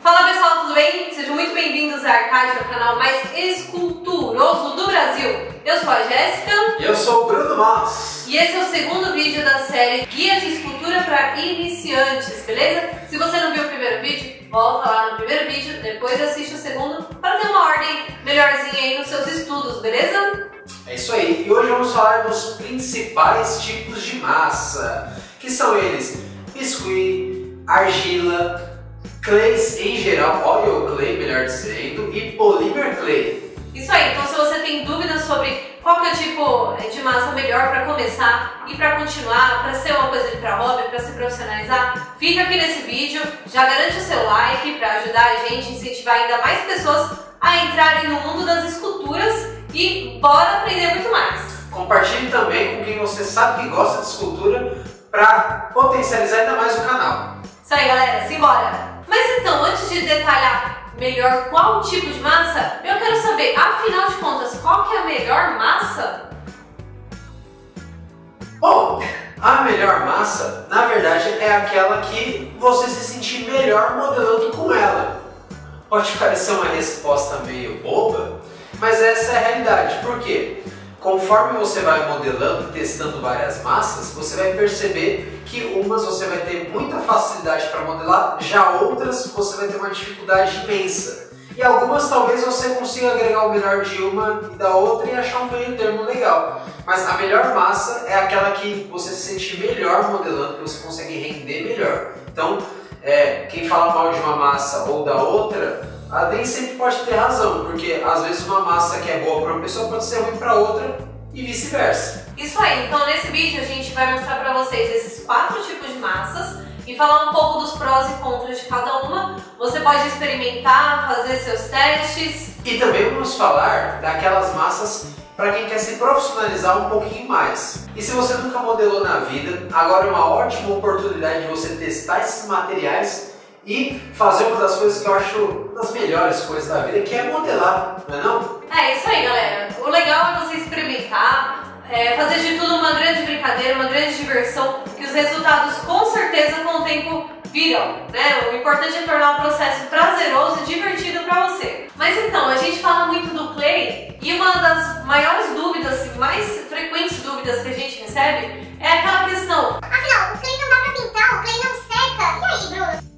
Fala pessoal, tudo bem? Sejam muito bem-vindos à Arcádia, o canal mais esculturoso do Brasil. Eu sou a Jéssica. E eu sou o Bruno Mas. E esse é o segundo vídeo da série Guia de Escultura para Iniciantes, beleza? Se você não viu o primeiro vídeo, volta lá no primeiro vídeo, depois assiste o segundo para ter uma ordem melhorzinha aí nos seus estudos, beleza? É isso aí. E hoje vamos falar dos principais tipos de massa, que são eles: biscuit, argila, clays em geral, oil clay, melhor dizendo, e polymer clay. Isso aí, então se você tem dúvidas sobre qual que é o tipo de massa melhor para começar e para continuar, para ser uma coisa para hobby, para se profissionalizar, fica aqui nesse vídeo, já garante o seu like para ajudar a gente, incentivar ainda mais pessoas a entrarem no mundo das esculturas e bora aprender muito mais. Compartilhe também com quem você sabe que gosta de escultura para potencializar ainda mais o canal. Isso aí, galera, simbora! Mas então, antes de detalhar melhor qual tipo de massa, eu quero saber, afinal de contas, qual que é a melhor massa? Bom, a melhor massa, na verdade, é aquela que você se sentir melhor modelando com ela. Pode parecer uma resposta meio boba, mas essa é a realidade. Por quê? Conforme você vai modelando e testando várias massas, você vai perceber que umas você vai ter muita facilidade para modelar, já outras você vai ter uma dificuldade imensa. E algumas talvez você consiga agregar o melhor de uma e da outra e achar um meio termo legal. Mas a melhor massa é aquela que você se sente melhor modelando, que você consegue render melhor. Então, quem fala mal de uma massa ou da outra, nem sempre pode ter razão, porque às vezes uma massa que é boa para uma pessoa pode ser ruim para outra e vice-versa. Isso aí, então nesse vídeo a gente vai mostrar para vocês esses 4 tipos de massas e falar um pouco dos prós e contras de cada uma. Você pode experimentar, fazer seus testes. E também vamos falar daquelas massas para quem quer se profissionalizar um pouquinho mais. E se você nunca modelou na vida, agora é uma ótima oportunidade de você testar esses materiais e fazer uma das coisas que eu acho das melhores coisas da vida, que é modelar, não é não? É isso aí, galera. O legal é você experimentar, fazer de tudo uma grande brincadeira, uma grande diversão, que os resultados com certeza com o tempo virão, né? O importante é tornar o processo prazeroso e divertido para você. Mas então, a gente fala muito do clay e uma das maiores dúvidas, e mais frequentes dúvidas que a gente recebe é aquela questão: afinal, o clay não dá pra pintar, o clay não seca. E aí, Bruno?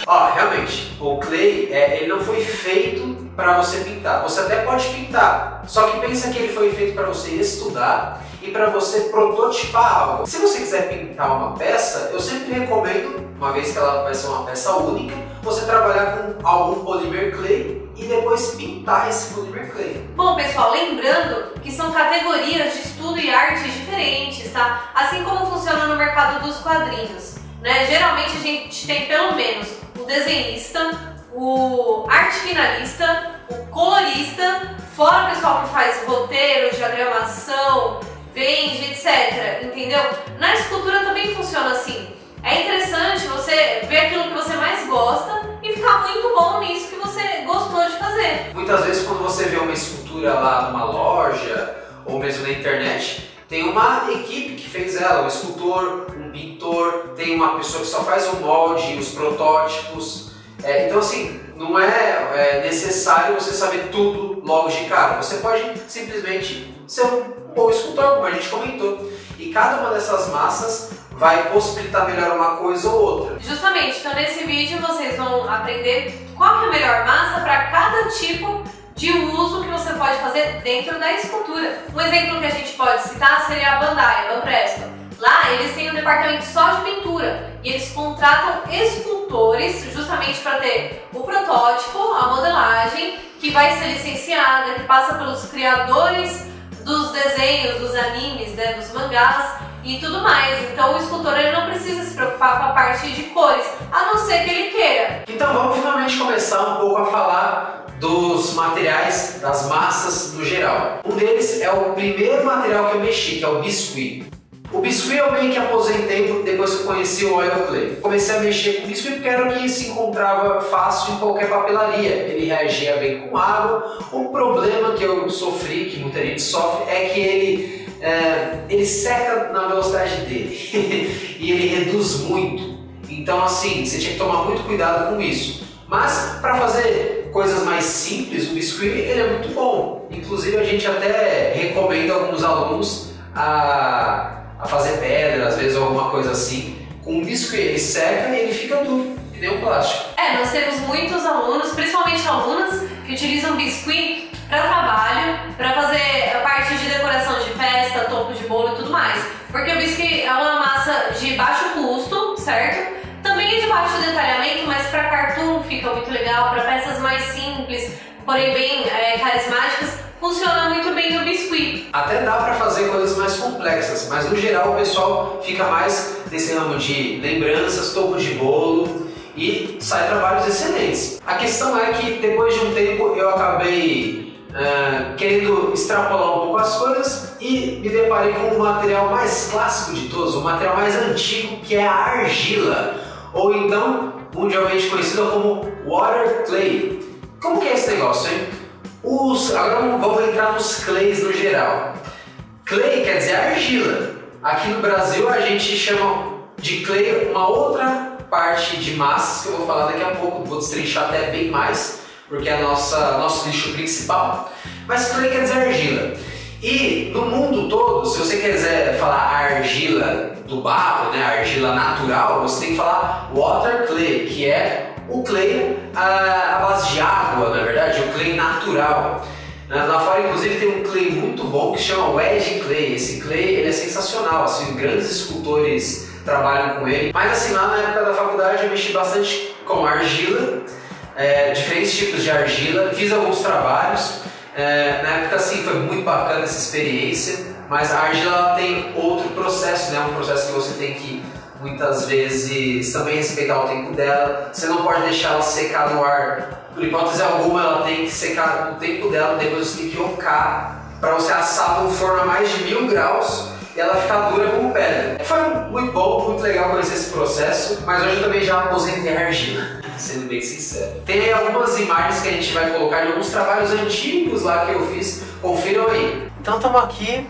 Ó, realmente, o clay, ele não foi feito para você pintar. Você até pode pintar, só que pensa que ele foi feito para você estudar e para você prototipar algo. Se você quiser pintar uma peça, eu sempre recomendo, uma vez que ela vai ser uma peça única, você trabalhar com algum polymer clay e depois pintar esse polymer clay. Bom, pessoal, lembrando que são categorias de estudo e artes diferentes, tá? Assim como funciona no mercado dos quadrinhos, né? Geralmente a gente tem pelo menos o desenhista, o arte finalista, o colorista, fora o pessoal que faz roteiro, diagramação, vende, etc. Entendeu? Na escultura também funciona assim. É interessante você ver aquilo que você mais gosta e ficar muito bom nisso que você gostou de fazer. Muitas vezes quando você vê uma escultura lá numa loja ou mesmo na internet, tem uma equipe que fez ela, um escultor, um pintor, tem uma pessoa que só faz o molde, os protótipos. Então assim, não é necessário você saber tudo logo de cara. Você pode simplesmente ser um bom escultor, como a gente comentou. E cada uma dessas massas vai possibilitar melhor uma coisa ou outra. Justamente, então nesse vídeo vocês vão aprender qual que é a melhor massa para cada tipo de uso que você pode fazer dentro da escultura. Um exemplo que a gente pode citar seria a Bandai, a Banpresto. Lá eles têm um departamento só de pintura e eles contratam escultores justamente para ter o protótipo, a modelagem, que vai ser licenciada, que passa pelos criadores dos desenhos, dos animes, né, dos mangás e tudo mais. Então o escultor ele não precisa se preocupar com a parte de cores, a não ser que ele queira. Então vamos finalmente começar um pouco a falar dos materiais, das massas no geral. Um deles é o primeiro material que eu mexi, que é o biscuit. O biscuit eu meio que aposentei depois que eu conheci o oil clay. Comecei a mexer com o biscuit porque era o que se encontrava fácil em qualquer papelaria. Ele reagia bem com água. O problema que eu sofri, que muita gente sofre, é que ele seca na velocidade dele e ele reduz muito. Então assim, você tinha que tomar muito cuidado com isso. Mas para fazer coisas mais simples, o biscuit ele é muito bom. Inclusive a gente até recomenda alguns alunos a fazer pedra, às vezes alguma coisa assim. Com o biscuit ele seca e ele fica duro, que nem um plástico. Nós temos muitos alunos, principalmente alunas, que utilizam biscuit para trabalho, para fazer a parte de decoração de festa, topo de bolo e tudo mais. Porque o biscuit é uma massa de baixo custo, certo? Também é de baixo detalhamento, mas para cartoon fica muito legal, para peças mais simples, porém bem carismáticas, funciona muito bem no biscuit. Até dá para fazer coisas mais complexas, mas no geral o pessoal fica mais nesse ramo de lembranças, topo de bolo e sai trabalhos excelentes. A questão é que depois de um tempo eu acabei querendo extrapolar um pouco as coisas e me deparei com o material mais clássico de todos, o material mais antigo, que é a argila, ou então mundialmente conhecida como water clay. Como que é esse negócio, hein? Agora vamos entrar nos clays no geral. Clay quer dizer argila. Aqui no Brasil a gente chama de clay uma outra parte de massas que eu vou falar daqui a pouco, vou destrinchar até bem mais, porque é nosso nicho principal. Mas clay quer dizer argila. E no mundo todo, se você quiser falar argila do barro, né, argila natural, você tem que falar water clay, que é o clay à base de água, na verdade, o clay natural. Lá fora, inclusive, tem um clay muito bom que se chama wedge clay. Esse clay ele é sensacional, assim, grandes escultores trabalham com ele. Mas assim, lá na época da faculdade eu mexi bastante com argila, diferentes tipos de argila, fiz alguns trabalhos. Na época assim foi muito bacana essa experiência, mas a argila ela tem outro processo, né? Um processo que você tem que muitas vezes também respeitar o tempo dela. Você não pode deixar ela secar no ar, por hipótese alguma ela tem que secar no tempo dela, depois você tem que ocar para você assar no forno a mais de 1000 graus e ela ficar dura como pedra. Foi muito bom, muito legal conhecer esse processo, mas hoje eu também já aposentei a argila, sendo bem sincero. Tem aí algumas imagens que a gente vai colocar de alguns trabalhos antigos lá que eu fiz, confiram aí. Então estamos aqui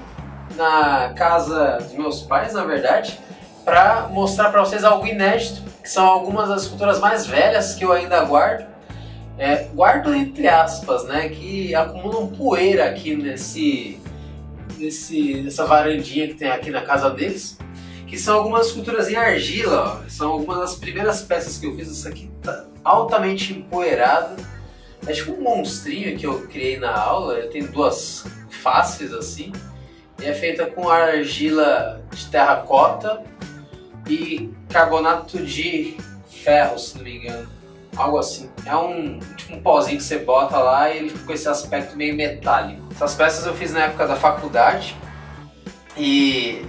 na casa dos meus pais, na verdade, para mostrar para vocês algo inédito, que são algumas das esculturas mais velhas que eu ainda guardo. Guardo entre aspas, né, que acumulam poeira aqui nessa varandinha que tem aqui na casa deles, que são algumas esculturas em argila, ó. São algumas das primeiras peças que eu fiz. Essa aqui tá altamente empoeirada, é tipo um monstrinho que eu criei na aula. Ele tem duas faces assim, e é feita com argila de terracota e carbonato de ferro, se não me engano, algo assim. É tipo um pozinho que você bota lá e ele fica com esse aspecto meio metálico. Essas peças eu fiz na época da faculdade e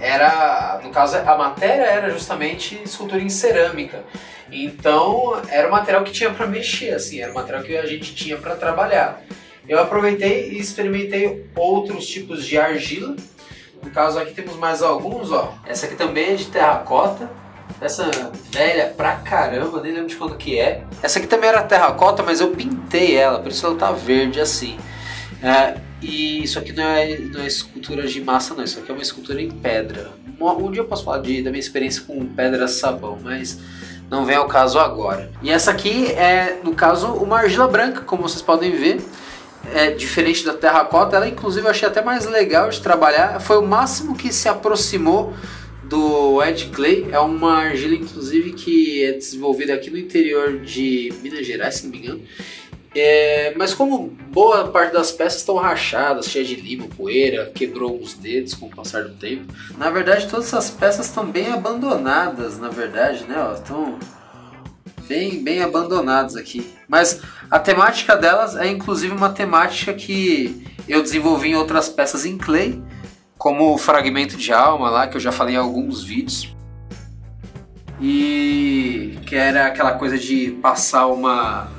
no caso a matéria era justamente escultura em cerâmica. Então era um material que tinha para mexer, assim, era um material que a gente tinha para trabalhar. Eu aproveitei e experimentei outros tipos de argila. No caso aqui temos mais alguns, ó. Essa aqui também é de terracota. Essa velha pra caramba, nem lembro de quando que é. Essa aqui também era terracota, mas eu pintei ela, por isso ela tá verde assim. E isso aqui não é escultura de massa não, isso aqui é uma escultura em pedra. Um dia eu posso falar da minha experiência com pedra sabão, mas não vem ao caso agora. E essa aqui é, no caso, uma argila branca, como vocês podem ver. É diferente da terracota, ela inclusive eu achei até mais legal de trabalhar. Foi o máximo que se aproximou do wedge clay. É uma argila inclusive que é desenvolvida aqui no interior de Minas Gerais, se não me engano. Mas como boa parte das peças estão rachadas, cheias de limo, poeira, quebrou os dedos com o passar do tempo. Na verdade todas essas peças estão bem abandonadas, na verdade, né? Ó, estão bem abandonadas aqui. Mas a temática delas é inclusive uma temática que eu desenvolvi em outras peças em clay, como o fragmento de alma lá, que eu já falei em alguns vídeos. E que era aquela coisa de passar uma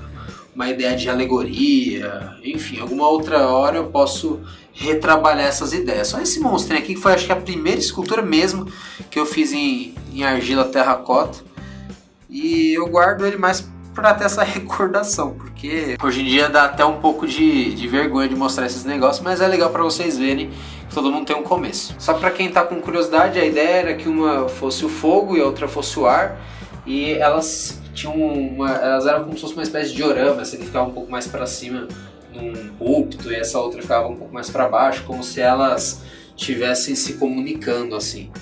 ideia de alegoria, enfim, alguma outra hora eu posso retrabalhar essas ideias. Só esse monstrinho aqui que foi acho que a primeira escultura mesmo que eu fiz em argila terracota. E eu guardo ele mais para ter essa recordação, porque hoje em dia dá até um pouco de vergonha de mostrar esses negócios, mas é legal para vocês verem que todo mundo tem um começo. Só para quem tá com curiosidade, a ideia era que uma fosse o fogo e a outra fosse o ar, e elas elas eram como se fosse uma espécie de diorama, essa aqui ficava um pouco mais para cima num púlpito e essa outra ficava um pouco mais para baixo, como se elas estivessem se comunicando assim.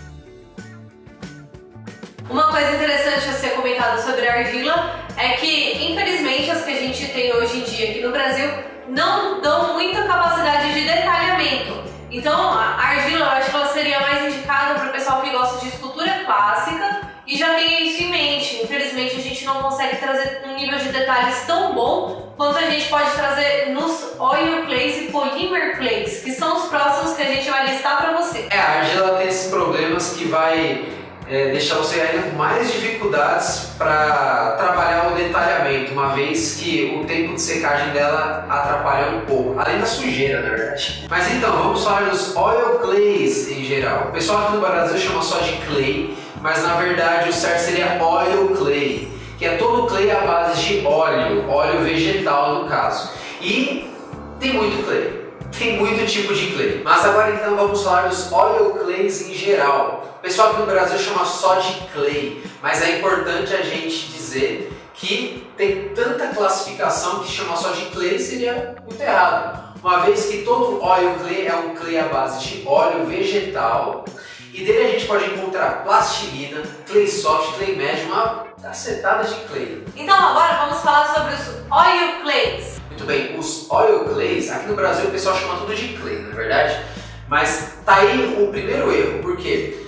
Uma coisa interessante a ser comentada sobre a argila é que, infelizmente, as que a gente tem hoje em dia aqui no Brasil não dão muita capacidade de detalhamento. Então, a argila, eu acho que ela seria mais indicada para o pessoal que gosta de escultura clássica e já tem isso em mente. Infelizmente, a gente não consegue trazer um nível de detalhes tão bom quanto a gente pode trazer nos oil clays e polymer clays, que são os próximos que a gente vai listar para você. A argila tem esses problemas que vai deixar você ainda com mais dificuldades para trabalhar o detalhamento, uma vez que o tempo de secagem dela atrapalha um pouco, além da sujeira, na verdade. Mas então, vamos falar dos oil clays em geral. O pessoal aqui no Brasil chama só de clay, mas na verdade o certo seria oil clay, que é todo clay à base de óleo vegetal no caso. E tem muito clay. Tem muito tipo de clay. Mas agora então vamos falar dos oil clays em geral. O pessoal aqui no Brasil chama só de clay, mas é importante a gente dizer que tem tanta classificação que chamar só de clay seria muito errado. Uma vez que todo oil clay é um clay à base de óleo vegetal e dele a gente pode encontrar plastilina, clay soft, clay médio, uma cacetada de clay. Então agora vamos falar sobre os oil clays. Muito bem, os oil clays, aqui no Brasil o pessoal chama tudo de clay, na verdade, mas tá aí o primeiro erro, porque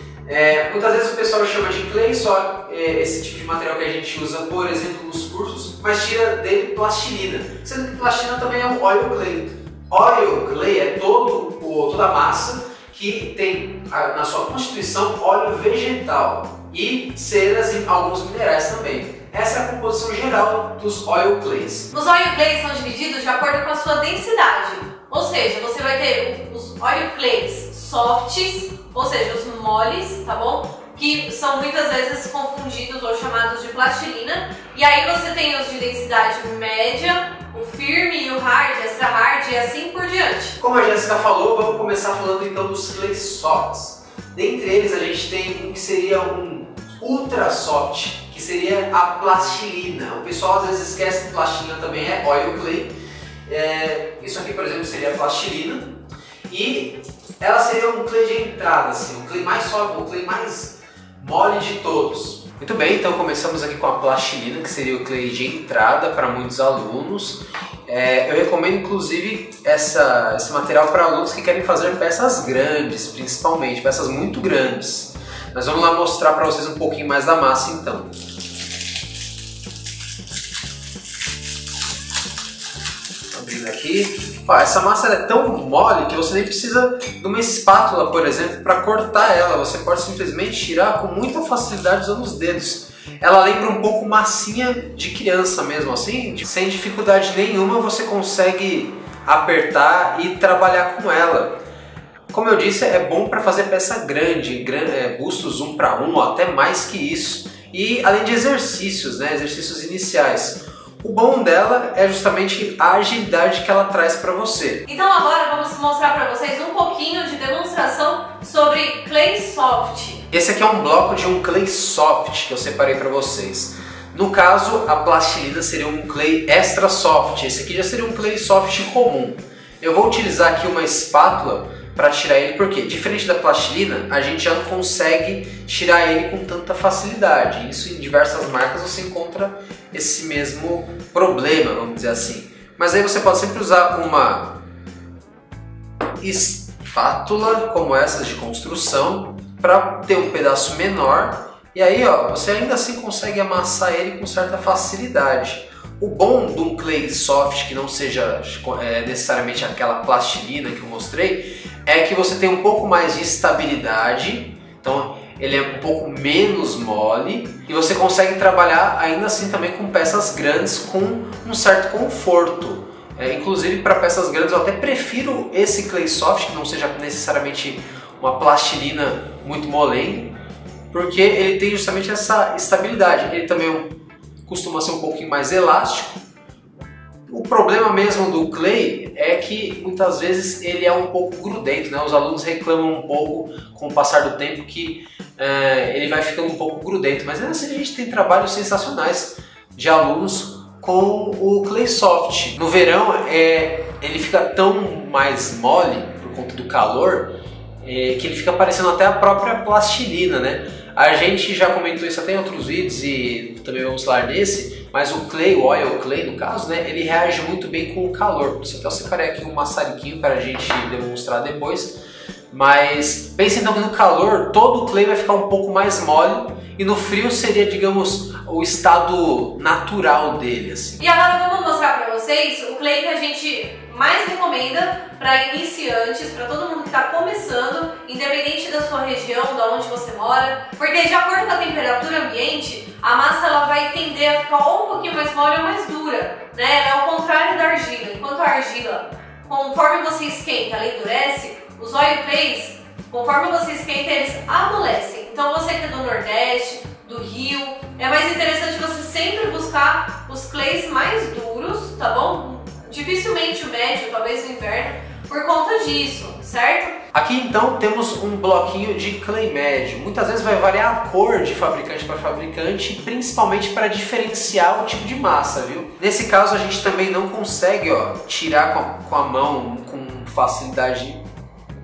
muitas vezes o pessoal chama de clay só esse tipo de material que a gente usa, por exemplo, nos cursos, mas tira dele plastilina, sendo que plastilina também é um oil clay. Oil clay é toda a massa que tem na sua constituição óleo vegetal e ceras e alguns minerais também. Essa é a composição geral dos oil clays. Os oil clays são divididos de acordo com a sua densidade, ou seja, você vai ter os oil clays softs, ou seja, os moles, tá bom? Que são muitas vezes confundidos ou chamados de plastilina. E aí você tem os de densidade média, o firme e o hard, extra hard e assim por diante. Como a Jéssica falou, vamos começar falando então dos clays softs. Dentre eles a gente tem um que seria um ultra soft, que seria a plastilina. O pessoal às vezes esquece que plastilina também é oil clay. Isso aqui, por exemplo, seria a plastilina. E ela seria um clay de entrada, assim, um clay mais sólido, um clay mais mole de todos. Muito bem, então começamos aqui com a plastilina, que seria o clay de entrada para muitos alunos. Eu recomendo inclusive esse material para alunos que querem fazer peças grandes, principalmente, peças muito grandes. Mas vamos lá mostrar para vocês um pouquinho mais da massa então. Abrindo aqui. Essa massa é tão mole que você nem precisa de uma espátula, por exemplo, para cortar ela. Você pode simplesmente tirar com muita facilidade usando os dedos. Ela lembra um pouco massinha de criança mesmo, assim, sem dificuldade nenhuma você consegue apertar e trabalhar com ela. Como eu disse, é bom para fazer peça grande, bustos 1 para 1 ou até mais que isso. E além de exercícios, né, exercícios iniciais. O bom dela é justamente a agilidade que ela traz para você. Então agora vamos mostrar para vocês um pouquinho de demonstração sobre clay soft. Esse aqui é um bloco de um clay soft que eu separei para vocês. No caso, a plastilina seria um clay extra soft. Esse aqui já seria um clay soft comum. Eu vou utilizar aqui uma espátula para tirar ele, porque diferente da plastilina, a gente já não consegue tirar ele com tanta facilidade. Isso em diversas marcas você encontra esse mesmo problema, vamos dizer assim. Mas aí você pode sempre usar uma espátula como essas de construção para ter um pedaço menor. E aí você ainda assim consegue amassar ele com certa facilidade. O bom de um clay soft que não seja necessariamente aquela plastilina que eu mostrei é que você tem um pouco mais de estabilidade, então ele é um pouco menos mole e você consegue trabalhar ainda assim também com peças grandes com um certo conforto. Inclusive para peças grandes eu até prefiro esse clay soft que não seja necessariamente uma plastilina muito molenga, porque ele tem justamente essa estabilidade. Ele também costuma ser um pouquinho mais elástico. O problema mesmo do clay é que muitas vezes ele é um pouco grudento, né? Os alunos reclamam um pouco com o passar do tempo que ele vai ficando um pouco grudento, mas assim a gente tem trabalhos sensacionais de alunos com o Clay Soft. No verão ele fica tão mais mole por conta do calor que ele fica parecendo até a própria plastilina, né? A gente já comentou isso até em outros vídeos e também vamos falar nesse, mas o Clay, o Oil Clay no caso, né, ele reage muito bem com o calor. Por isso até eu separei aqui um maçariquinho para a gente demonstrar depois. Mas pense então que no calor todo o Clay vai ficar um pouco mais mole e no frio seria, digamos, o estado natural dele, assim. E agora vamos mostrar para vocês o Clay que a gente mais recomenda para iniciantes, para todo mundo que está começando, independente da sua região, de onde você mora, porque de acordo com a temperatura ambiente, a massa ela vai tender a ficar ou um pouquinho mais mole ou mais dura, né? Ela é o contrário da argila. Enquanto a argila, conforme você esquenta, ela endurece, os oil clays, conforme você esquenta, eles amolecem. Então você que é do Nordeste, do Rio, é mais interessante você sempre buscar os clays mais duros, tá bom? Dificilmente o médio, talvez o inverno, por conta disso, certo? Aqui então temos um bloquinho de clay médio. Muitas vezes vai variar a cor de fabricante para fabricante, principalmente para diferenciar o tipo de massa, viu? Nesse caso a gente também não consegue tirar com a mão com facilidade.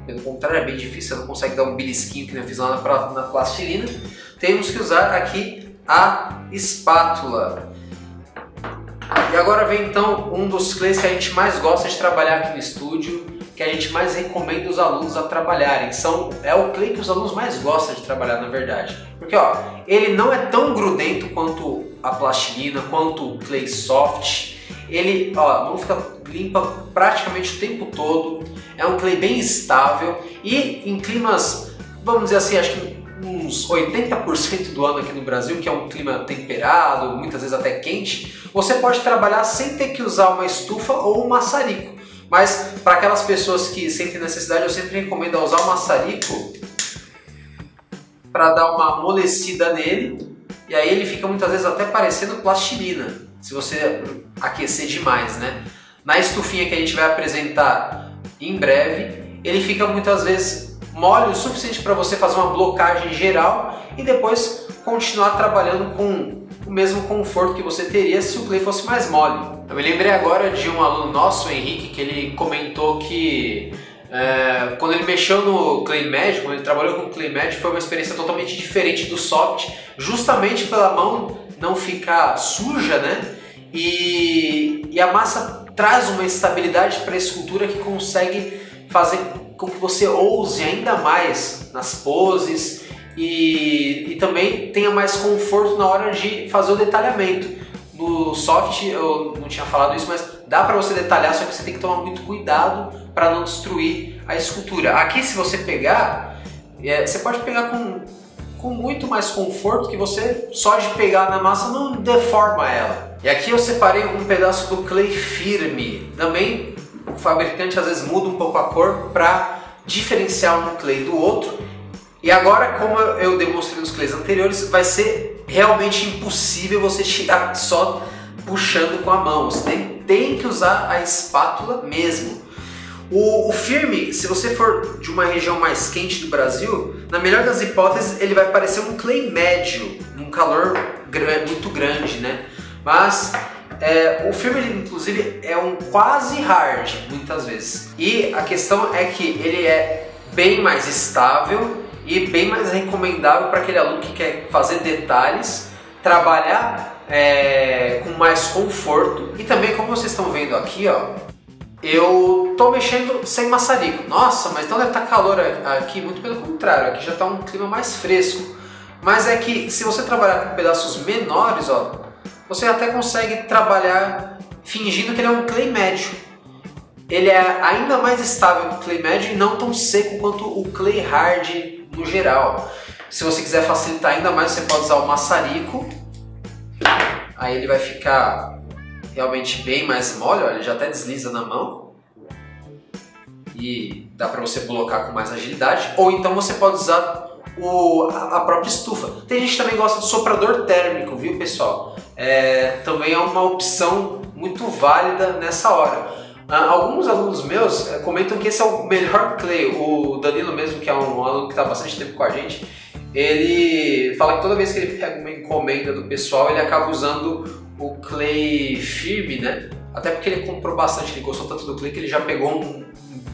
Pelo contrário, é bem difícil, você não consegue dar um belisquinho que eu fiz lá na plastilina. Temos que usar aqui a espátula. E agora vem então um dos clays que a gente mais gosta de trabalhar aqui no estúdio, que a gente mais recomenda os alunos a trabalharem. É o clay que os alunos mais gostam de trabalhar, na verdade. Porque ele não é tão grudento quanto a plastilina, quanto o Clay Soft. Ele não fica limpa praticamente o tempo todo. É um clay bem estável e em climas, vamos dizer assim, acho que uns 80% do ano aqui no Brasil, que é um clima temperado, muitas vezes até quente, você pode trabalhar sem ter que usar uma estufa ou um maçarico. Mas para aquelas pessoas que sentem necessidade, eu sempre recomendo usar o maçarico para dar uma amolecida nele, e aí ele fica muitas vezes até parecendo plastilina, se você aquecer demais, né? Na estufinha que a gente vai apresentar em breve, ele fica muitas vezes mole o suficiente para você fazer uma blocagem geral e depois continuar trabalhando com o mesmo conforto que você teria se o clay fosse mais mole. Eu me lembrei agora de um aluno nosso, o Henrique, que ele comentou que quando ele mexeu no clay médio, quando ele trabalhou com o clay médio, foi uma experiência totalmente diferente do soft, justamente pela mão não ficar suja, né? E a massa traz uma estabilidade para a escultura que consegue fazer com que você ouse ainda mais nas poses e também tenha mais conforto na hora de fazer o detalhamento. No soft, eu não tinha falado isso, mas dá para você detalhar, só que você tem que tomar muito cuidado para não destruir a escultura. Aqui, se você pegar, você pode pegar com muito mais conforto, que você só de pegar na massa não deforma ela. E aqui eu separei um pedaço do clay firme. Também o fabricante às vezes muda um pouco a cor para diferenciar um clay do outro. E agora, como eu demonstrei nos clays anteriores, vai ser realmente impossível você tirar só puxando com a mão. Você tem que usar a espátula mesmo. O firme, se você for de uma região mais quente do Brasil, na melhor das hipóteses, ele vai parecer um clay médio, num calor muito grande, né? Mas o firme, ele, inclusive, é um quase hard, muitas vezes. E a questão é que ele é bem mais estável e bem mais recomendável para aquele aluno que quer fazer detalhes, trabalhar com mais conforto. E também, como vocês estão vendo aqui, eu tô mexendo sem maçarico. Nossa, mas então deve estar calor aqui. Muito pelo contrário, aqui já está um clima mais fresco. Mas é que se você trabalhar com pedaços menores, você até consegue trabalhar fingindo que ele é um clay médio. Ele é ainda mais estável que o clay médio e não tão seco quanto o clay hard no geral. Se você quiser facilitar ainda mais, você pode usar o maçarico. Aí ele vai ficar realmente bem mais mole, ele já até desliza na mão. E dá para você blocar com mais agilidade. Ou então você pode usar a própria estufa. Tem gente que também gosta de soprador térmico, viu, pessoal? Também é uma opção muito válida nessa hora. Alguns alunos meus comentam que esse é o melhor clay. O Danilo mesmo, que é um aluno que está bastante tempo com a gente, ele fala que toda vez que ele pega uma encomenda do pessoal, ele acaba usando o clay firme, né? Até porque ele comprou bastante, ele gostou tanto do clay que ele já pegou um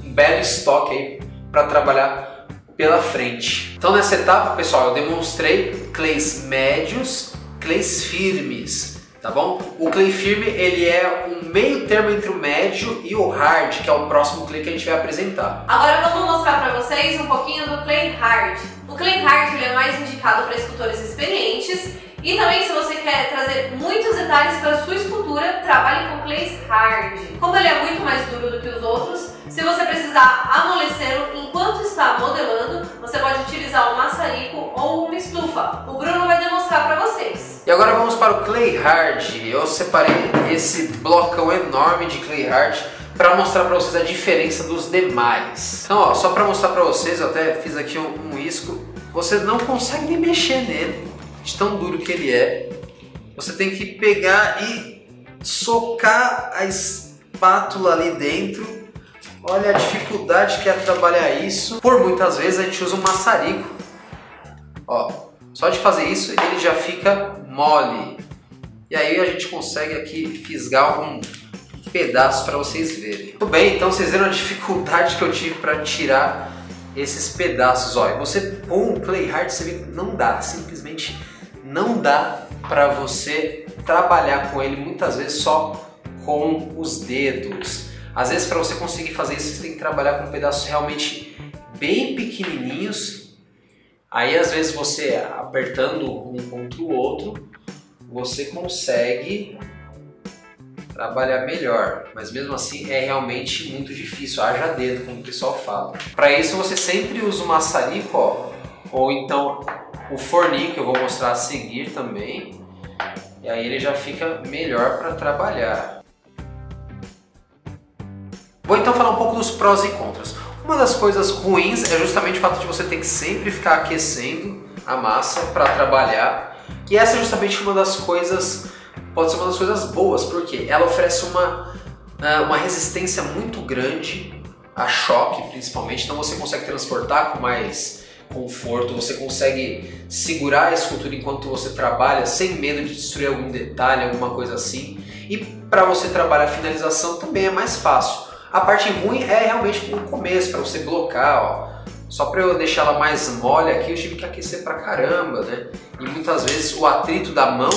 belo estoque aí para trabalhar pela frente. Então nessa etapa, pessoal, eu demonstrei clays médios, clays firmes, tá bom? O clay firme, ele é um meio termo entre o médio e o hard, que é o próximo clay que a gente vai apresentar. Agora vamos mostrar para vocês um pouquinho do clay hard. O clay hard ele é mais indicado para escultores experientes e também se você quer trazer muitos detalhes para a sua escultura, trabalhe com clays hard. Como ele é muito mais duro do que os outros, se você precisar amolecê-lo enquanto está modelando, você pode utilizar um maçarico ou uma estufa. O Bruno vai demonstrar para vocês. E agora vamos para o clay hard. Eu separei esse blocão enorme de clay hard para mostrar para vocês a diferença dos demais. Então, ó, só para mostrar para vocês, eu até fiz aqui um risco. Você não consegue nem mexer nele, de tão duro que ele é. Você tem que pegar e socar a espátula ali dentro. Olha a dificuldade que é trabalhar isso. Por muitas vezes a gente usa um maçarico. Ó, só de fazer isso ele já fica mole. E aí a gente consegue aqui fisgar algum pedaço para vocês verem. Tudo bem, então vocês viram a dificuldade que eu tive para tirar esses pedaços. Olha, você com o clay hard, você vê que não dá, simplesmente não dá para você trabalhar com ele muitas vezes só com os dedos. Às vezes para você conseguir fazer isso, você tem que trabalhar com pedaços realmente bem pequenininhos. Aí às vezes você apertando um contra o outro, você consegue trabalhar melhor, mas mesmo assim é realmente muito difícil, haja dedo, como o pessoal fala. Para isso você sempre usa o maçarico, ó, ou então o forninho, que eu vou mostrar a seguir também, e aí ele já fica melhor para trabalhar. Vou então falar um pouco dos prós e contras. Uma das coisas ruins é justamente o fato de você ter que sempre ficar aquecendo a massa para trabalhar, e essa é justamente uma das coisas, pode ser uma das coisas boas, porque ela oferece uma resistência muito grande a choque, principalmente, então você consegue transportar com mais conforto, você consegue segurar a escultura enquanto você trabalha sem medo de destruir algum detalhe, alguma coisa assim, e para você trabalhar a finalização também é mais fácil. A parte ruim é realmente no começo, para você blocar, ó. Só para eu deixar ela mais mole aqui, eu tive que aquecer pra caramba, né? E muitas vezes o atrito da mão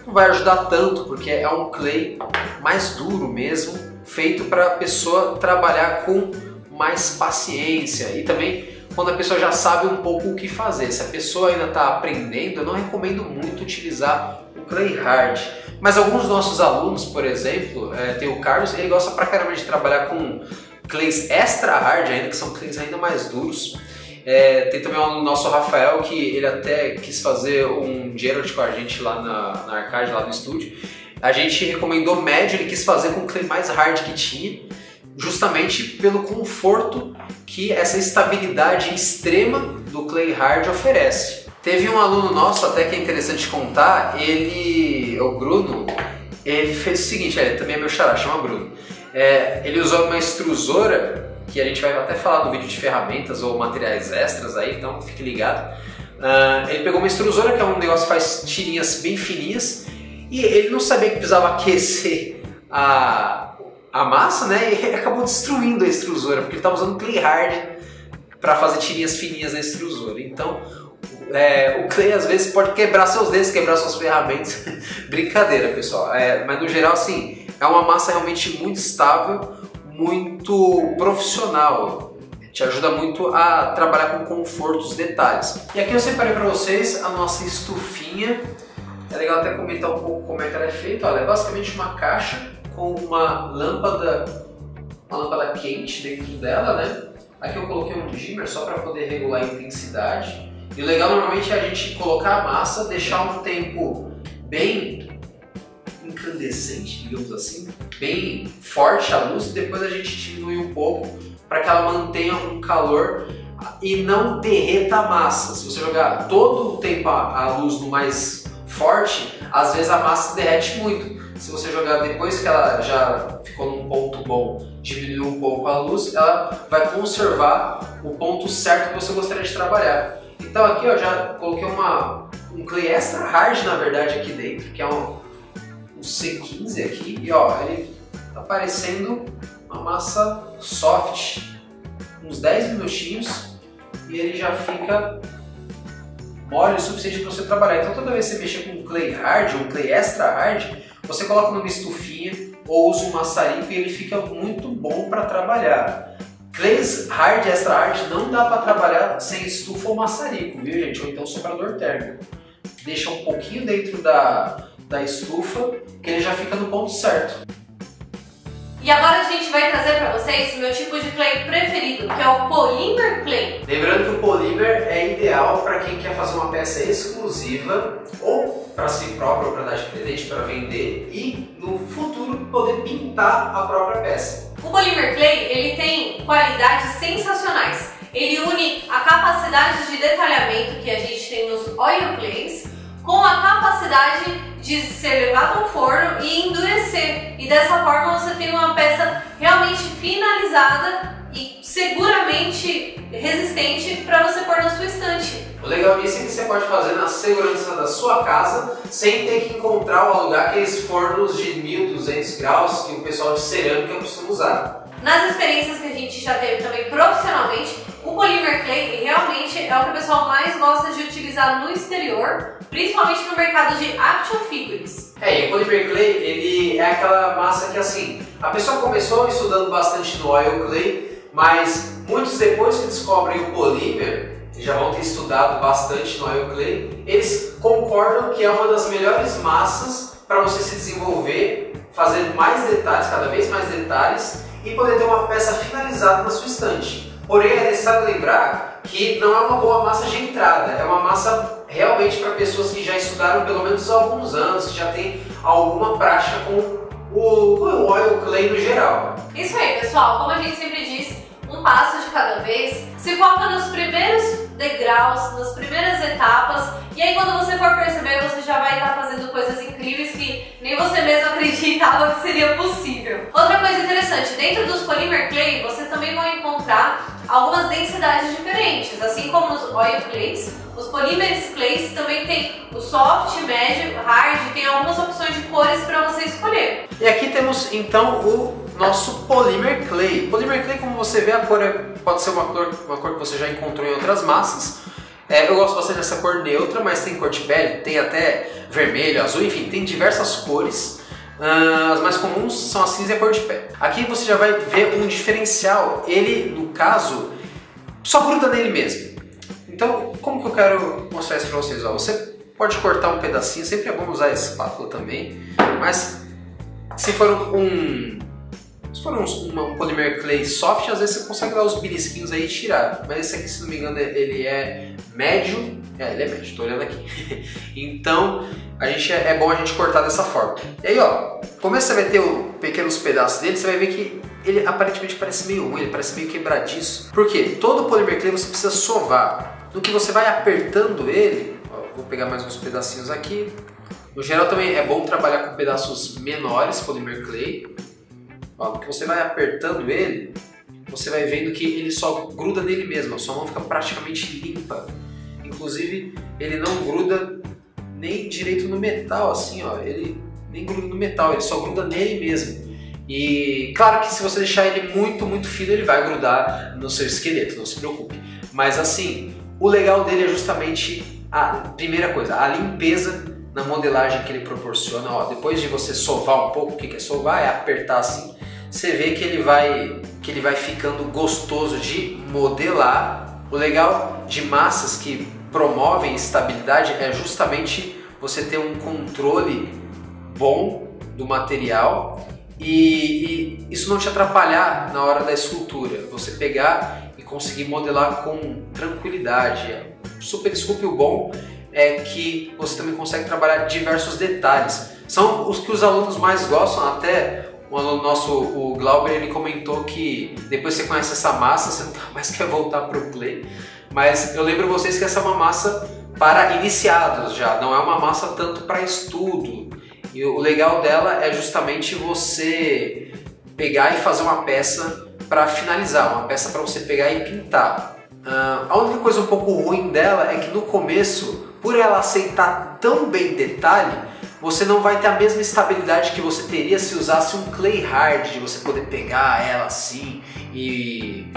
não vai ajudar tanto, porque é um clay mais duro mesmo, feito para a pessoa trabalhar com mais paciência. E também quando a pessoa já sabe um pouco o que fazer. Se a pessoa ainda está aprendendo, eu não recomendo muito utilizar o clay hard. Mas alguns dos nossos alunos, por exemplo, tem o Carlos, ele gosta pra caramba de trabalhar com clays extra hard ainda, que são clays ainda mais duros. Tem também o aluno nosso, Rafael, que ele até quis fazer um Geralt com a gente lá na Arcade, lá no estúdio. A gente recomendou médio, ele quis fazer com o clay mais hard que tinha, justamente pelo conforto que essa estabilidade extrema do clay hard oferece. Teve um aluno nosso, até que é interessante contar, o Bruno, ele fez o seguinte, ele também é meu xará, chama Bruno. Ele usou uma extrusora, que a gente vai até falar no vídeo de ferramentas ou materiais extras aí, então fique ligado. Ele pegou uma extrusora, que é um negócio que faz tirinhas bem fininhas, e ele não sabia que precisava aquecer a massa, né? E ele acabou destruindo a extrusora, porque ele estava usando clay hard para fazer tirinhas fininhas na extrusora. Então, o clay às vezes pode quebrar seus dedos, quebrar suas ferramentas. Brincadeira, pessoal. Mas no geral, assim, é uma massa realmente muito estável, muito profissional. Te ajuda muito a trabalhar com conforto, os detalhes. E aqui eu separei para vocês a nossa estufinha. É legal até comentar um pouco como é que ela é feita. Olha, é basicamente uma caixa com uma lâmpada quente dentro dela, né? Aqui eu coloquei um dimmer só para poder regular a intensidade. E o legal normalmente é a gente colocar a massa, deixar um tempo bem incandescente, digamos assim, bem forte a luz, e depois a gente diminui um pouco para que ela mantenha um calor e não derreta a massa. Se você jogar todo o tempo a luz no mais forte, às vezes a massa derrete muito. Se você jogar depois que ela já ficou num ponto bom, diminuir um pouco a luz, ela vai conservar o ponto certo que você gostaria de trabalhar. Então aqui eu já coloquei um clay extra hard na verdade aqui dentro, que é um C15 aqui, e ó, ele tá parecendo uma massa soft, uns 10 minutinhos e ele já fica mole o suficiente para você trabalhar. Então toda vez que você mexer com um clay hard ou um clay extra hard, você coloca numa estufinha ou usa um maçarico e ele fica muito bom para trabalhar. Clays hard, extra hard não dá para trabalhar sem estufa ou maçarico, viu gente? Ou então soprador térmico. Deixa um pouquinho dentro da estufa que ele já fica no ponto certo. E agora a gente vai trazer para vocês o meu tipo de clay preferido, que é o Polymer Clay. Lembrando que o Polymer é ideal para quem quer fazer uma peça exclusiva ou para si próprio, para dar de presente, para vender e no futuro poder pintar a própria peça. O Polymer Clay ele tem qualidades sensacionais. Ele une a capacidade de detalhamento que a gente tem nos oil clays com a capacidade de ser levado ao forno e endurecer. E dessa forma você tem uma peça realmente finalizada e seguramente resistente para você pôr na sua estante. O legal disso é que você pode fazer na segurança da sua casa sem ter que encontrar ou alugar aqueles fornos de 1200 graus que o pessoal de cerâmica costuma usar. Nas experiências que a gente já teve também profissionalmente, o Polymer Clay realmente é o que o pessoal mais gosta de utilizar no exterior, principalmente no mercado de action figures. E o Polymer Clay, ele é aquela massa que assim, a pessoa começou estudando bastante no oil clay, mas muitos depois que descobrem o Polymer, já vão ter estudado bastante no oil clay, eles concordam que é uma das melhores massas para você se desenvolver, fazer mais detalhes, cada vez mais detalhes, e poder ter uma peça finalizada na sua estante. Porém, é necessário lembrar que não é uma boa massa de entrada, é uma massa realmente para pessoas que já estudaram pelo menos há alguns anos, que já tem alguma prática com o oil clay no geral. Isso aí, pessoal, como a gente sempre diz, um passo de cada vez, se foca nos primeiros degraus, nas primeiras etapas, e aí quando você for perceber, você já vai estar fazendo coisas incríveis que nem você mesmo acreditava que seria possível. Outra coisa interessante, dentro dos Polymer Clay, você também vai encontrar algumas densidades diferentes, assim como nos Oil Clays, os Polymer Clays também tem o soft, médio, hard, tem algumas opções de cores para você escolher. E aqui temos então o nosso Polymer Clay. Polymer Clay, como você vê, a cor pode ser uma cor que você já encontrou em outras massas. Eu gosto bastante dessa cor neutra, mas tem cor de pele, tem até vermelho, azul, enfim, tem diversas cores. As mais comuns são a cinza e a cor de pele. Aqui você já vai ver um diferencial. Ele, no caso, só gruda nele mesmo. Então, como que eu quero mostrar isso para vocês? Você pode cortar um pedacinho, sempre é bom usar a espátula também, mas se for um Polymer Clay soft, às vezes você consegue dar os belisquinhos aí e tirar. Mas esse aqui, se não me engano, ele é médio. Ele é médio, tô olhando aqui. Então, é bom a gente cortar dessa forma. E aí, ó, como você vai ter pequenos pedaços dele, você vai ver que ele aparentemente parece meio ruim, ele parece meio quebradiço. Por quê? Todo Polymer Clay você precisa sovar. No que você vai apertando ele, ó, vou pegar mais uns pedacinhos aqui. No geral também é bom trabalhar com pedaços menores, Polymer Clay. Ó, no que você vai apertando ele, você vai vendo que ele só gruda nele mesmo, a sua mão fica praticamente limpa. Inclusive, ele não gruda nem direito no metal, assim, ó, ele nem gruda no metal, ele só gruda nele mesmo. E claro que se você deixar ele muito, muito fino, ele vai grudar no seu esqueleto, não se preocupe. Mas assim, o legal dele é justamente a primeira coisa, a limpeza na modelagem que ele proporciona. Ó, depois de você sovar um pouco, o que é sovar? É apertar assim. Você vê que ele vai ficando gostoso de modelar. O legal de massas que promovem estabilidade é justamente você ter um controle bom do material e isso não te atrapalhar na hora da escultura. Você pegar e conseguir modelar com tranquilidade. Super desculpe, o bom é que você também consegue trabalhar diversos detalhes. São os que os alunos mais gostam. Até um aluno nosso, o Glauber, ele comentou que depois que você conhece essa massa, você nunca mais quer voltar para o clay. Mas eu lembro vocês que essa é uma massa para iniciados já, não é uma massa tanto para estudo. E o legal dela é justamente você pegar e fazer uma peça para finalizar, uma peça para você pegar e pintar. A única coisa um pouco ruim dela é que no começo, por ela aceitar tão bem detalhe, você não vai ter a mesma estabilidade que você teria se usasse um clay hard, de você poder pegar ela assim e,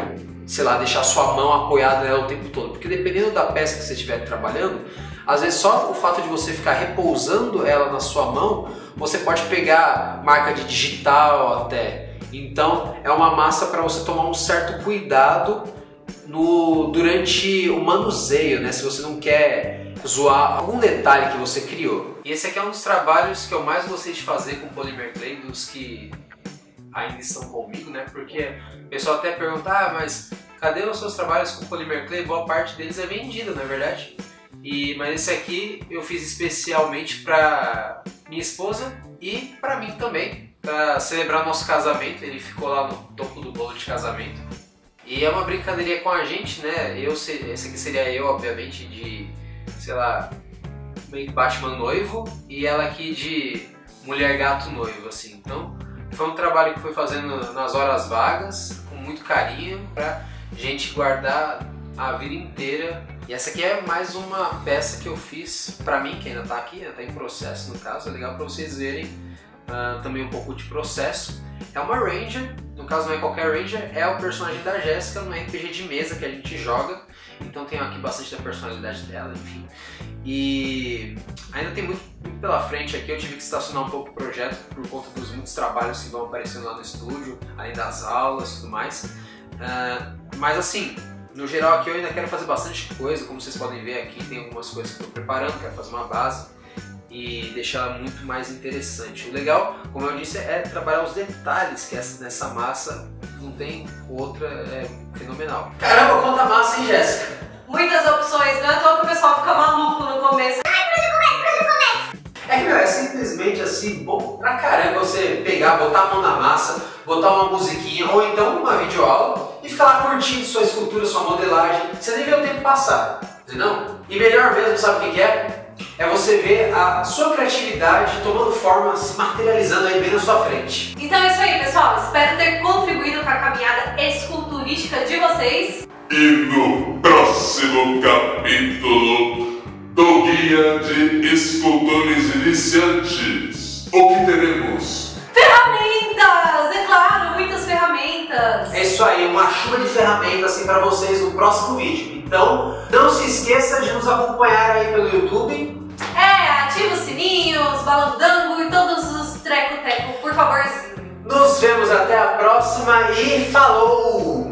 sei lá, deixar sua mão apoiada nela o tempo todo. Porque dependendo da peça que você estiver trabalhando, às vezes só o fato de você ficar repousando ela na sua mão, você pode pegar marca de digital até. Então é uma massa para você tomar um certo cuidado durante o manuseio, né? Se você não quer zoar algum detalhe que você criou. E esse aqui é um dos trabalhos que eu mais gostei de fazer com Polymer Clay, dos que ainda estão comigo, né? Porque o pessoal até pergunta, mas cadê os seus trabalhos com Polymer Clay? Boa parte deles é vendida, não é verdade? Mas esse aqui eu fiz especialmente para minha esposa e para mim também, para celebrar nosso casamento. Ele ficou lá no topo do bolo de casamento. E é uma brincadeirinha com a gente, né? Esse aqui seria eu, obviamente, de, sei lá, meio Batman noivo, e ela aqui de mulher gato noivo, assim. Então, foi um trabalho que foi fazendo nas horas vagas, com muito carinho, pra gente guardar a vida inteira. E essa aqui é mais uma peça que eu fiz pra mim, que ainda tá aqui, né? Tá em processo no caso, é legal pra vocês verem também um pouco de processo. É uma Ranger, no caso não é qualquer Ranger, é o personagem da Jéssica no RPG de mesa que a gente joga, então tem aqui bastante da personalidade dela, enfim. E ainda tem muito pela frente aqui, eu tive que estacionar um pouco o projeto por conta dos muitos trabalhos que vão aparecendo lá no estúdio, além das aulas e tudo mais. Mas assim, no geral aqui eu ainda quero fazer bastante coisa, como vocês podem ver aqui tem algumas coisas que eu estou preparando, quero fazer uma base e deixar ela muito mais interessante. O legal, como eu disse, é trabalhar os detalhes, que nessa massa não tem outra, é fenomenal. Caramba, quanta massa, hein, Jéssica? Muitas opções, não é à toa que o pessoal fica maluco no começo. É que, meu, é simplesmente assim, bom pra caramba você pegar, botar a mão na massa, botar uma musiquinha ou então uma videoaula e ficar lá curtindo sua escultura, sua modelagem, você nem vê o tempo passar, entendeu? E melhor mesmo, sabe o que é? É você ver a sua criatividade tomando forma, se materializando aí bem na sua frente. Então é isso aí, pessoal. Espero ter contribuído com a caminhada esculturística de vocês. E no próximo capítulo do Guia de Escultores Iniciantes, o que teremos? Ferramentas! É claro, muitas ferramentas! É isso aí, uma chuva de ferramentas assim para vocês no próximo vídeo. Então, não se esqueça de nos acompanhar aí pelo YouTube. Ativa os sininhos, balandango e todos os treco-treco, por favorzinho. Nos vemos até a próxima e falou!